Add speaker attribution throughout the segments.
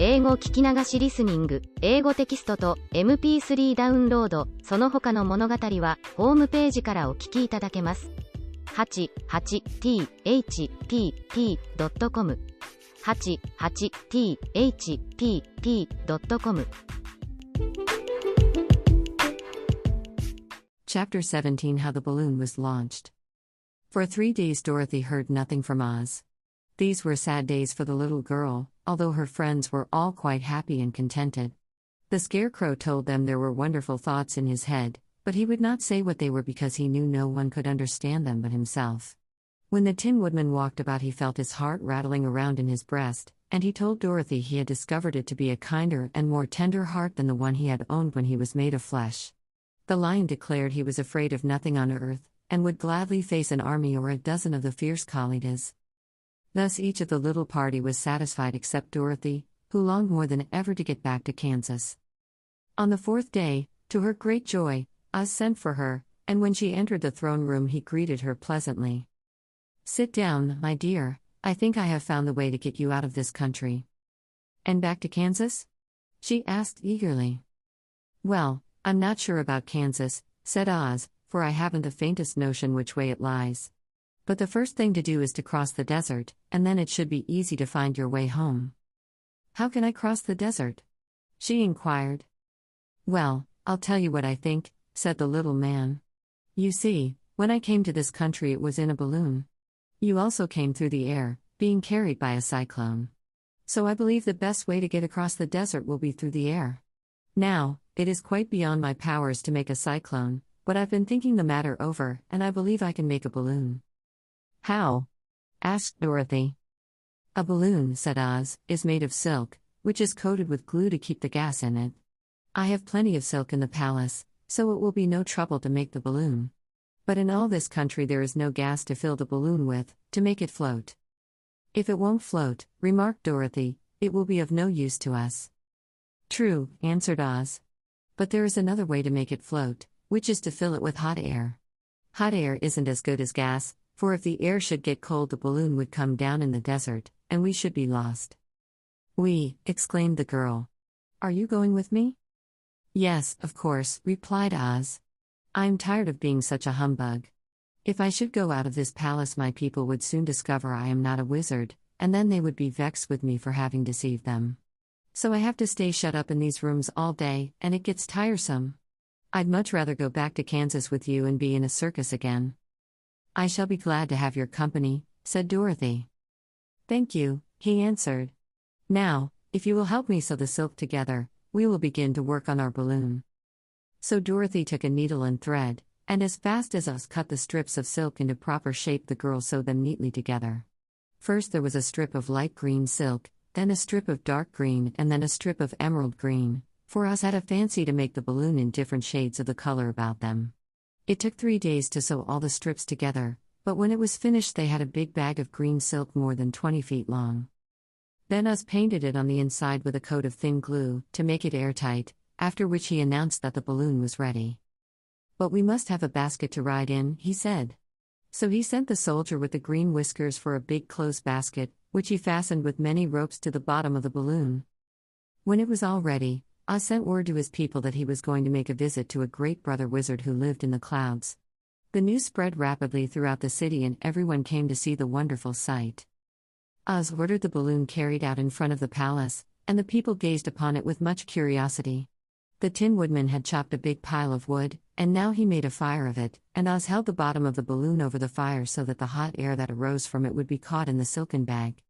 Speaker 1: 英語聞き流しリスニング、英語テキストと MP3 ダウンロード、その他の物語はホームページからお聞きいただけます。88thpp.com 88thpp.com
Speaker 2: Chapter 17 How the Balloon Was Launched. For 3 days Dorothy heard nothing from Oz. These were sad days for the little girl, although her friends were all quite happy and contented. The Scarecrow told them there were wonderful thoughts in his head, but he would not say what they were because he knew no one could understand them but himself. When the Tin Woodman walked about he felt his heart rattling around in his breast, and he told Dorothy he had discovered it to be a kinder and more tender heart than the one he had owned when he was made of flesh. The Lion declared he was afraid of nothing on earth, and would gladly face an army or a dozen of the fierce Kalidas. Thus each of the little party was satisfied except Dorothy, who longed more than ever to get back to Kansas. On the 4th day, to her great joy, Oz sent for her, and when she entered the throne room he greeted her pleasantly. "Sit down, my dear, I think I have found the way to get you out of this country." "And back to Kansas?" she asked eagerly. "Well, I'm not sure about Kansas," said Oz, "for I haven't the faintest notion which way it lies. But the first thing to do is to cross the desert, and then it should be easy to find your way home." "How can I cross the desert?" she inquired. "Well, I'll tell you what I think," said the little man. "You see, when I came to this country it was in a balloon. You also came through the air, being carried by a cyclone. So I believe the best way to get across the desert will be through the air. Now, it is quite beyond my powers to make a cyclone, but I've been thinking the matter over, and I believe I can make a balloon." "How?" asked Dorothy. "A balloon," said Oz, "is made of silk, which is coated with glue to keep the gas in it. I have plenty of silk in the palace, so it will be no trouble to make the balloon. But in all this country there is no gas to fill the balloon with, to make it float." "If it won't float," remarked Dorothy, "it will be of no use to us." "True," answered Oz. "But there is another way to make it float, which is to fill it with hot air. Hot air isn't as good as gas, for if the air should get cold the balloon would come down in the desert, and we should be lost." "We," exclaimed the girl. "Are you going with me?" "Yes, of course," replied Oz. "I'm tired of being such a humbug. If I should go out of this palace my people would soon discover I am not a wizard, and then they would be vexed with me for having deceived them. So I have to stay shut up in these rooms all day, and it gets tiresome. I'd much rather go back to Kansas with you and be in a circus again." "I shall be glad to have your company," said Dorothy. "Thank you," he answered. "Now, if you will help me sew the silk together, we will begin to work on our balloon." So Dorothy took a needle and thread, and as fast as Oz cut the strips of silk into proper shape the girl sewed them neatly together. First there was a strip of light green silk, then a strip of dark green and then a strip of emerald green, for Oz had a fancy to make the balloon in different shades of the color about them. It took 3 days to sew all the strips together, but when it was finished they had a big bag of green silk more than 20 feet long. Then Oz painted it on the inside with a coat of thin glue, to make it airtight, after which he announced that the balloon was ready. "But we must have a basket to ride in," he said. So he sent the soldier with the green whiskers for a big clothes basket, which he fastened with many ropes to the bottom of the balloon. When it was all ready, Oz sent word to his people that he was going to make a visit to a great brother wizard who lived in the clouds. The news spread rapidly throughout the city and everyone came to see the wonderful sight. Oz ordered the balloon carried out in front of the palace, and the people gazed upon it with much curiosity. The Tin Woodman had chopped a big pile of wood, and now he made a fire of it, and Oz held the bottom of the balloon over the fire so that the hot air that arose from it would be caught in the silken bag.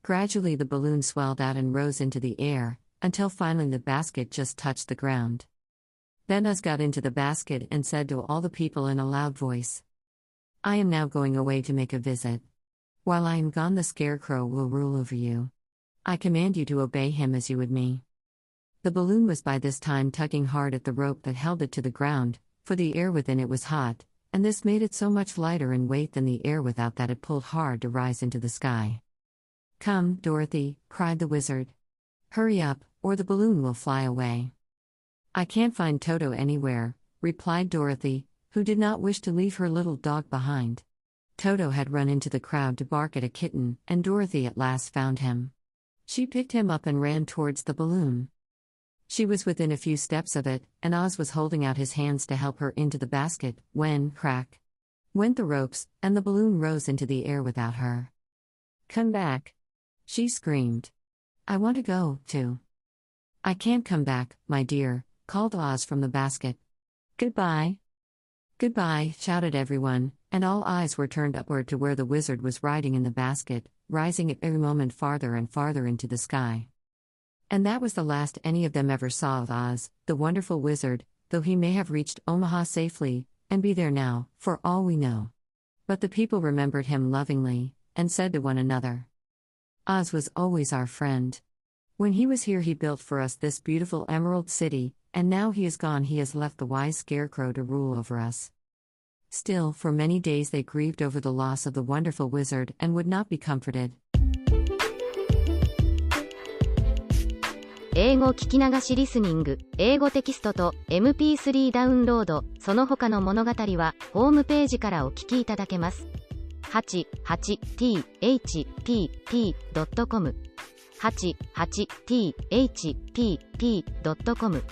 Speaker 2: Gradually the balloon swelled out and rose into the air, until finally the basket just touched the ground. Then Oz got into the basket and said to all the people in a loud voice, "I am now going away to make a visit. While I am gone the Scarecrow will rule over you. I command you to obey him as you would me." The balloon was by this time tugging hard at the rope that held it to the ground, for the air within it was hot, and this made it so much lighter in weight than the air without that it pulled hard to rise into the sky. "Come, Dorothy," cried the wizard. "Hurry up, or the balloon will fly away." "I can't find Toto anywhere," replied Dorothy, who did not wish to leave her little dog behind. Toto had run into the crowd to bark at a kitten, and Dorothy at last found him. She picked him up and ran towards the balloon. She was within a few steps of it, and Oz was holding out his hands to help her into the basket, when, crack, went the ropes, and the balloon rose into the air without her. "Come back!" she screamed. "I want to go, too." "I can't come back, my dear," called Oz from the basket. "Goodbye." "Goodbye," shouted everyone, and all eyes were turned upward to where the wizard was riding in the basket, rising at every moment farther and farther into the sky. And that was the last any of them ever saw of Oz, the wonderful wizard, though he may have reached Omaha safely, and be there now, for all we know. But the people remembered him lovingly, and said to one another, "Oz was always our friend. When he was here he built for us this beautiful Emerald City, and now he is gone he has left the wise Scarecrow to rule over us." Still, for many days they grieved over the loss of the wonderful wizard and would not be comforted.
Speaker 1: 英語聞き流しリスニング、英語テキストと MP3 ダウンロード、その他の物語はホームページからお聞きいただけます。88thpp.com 88thpp.com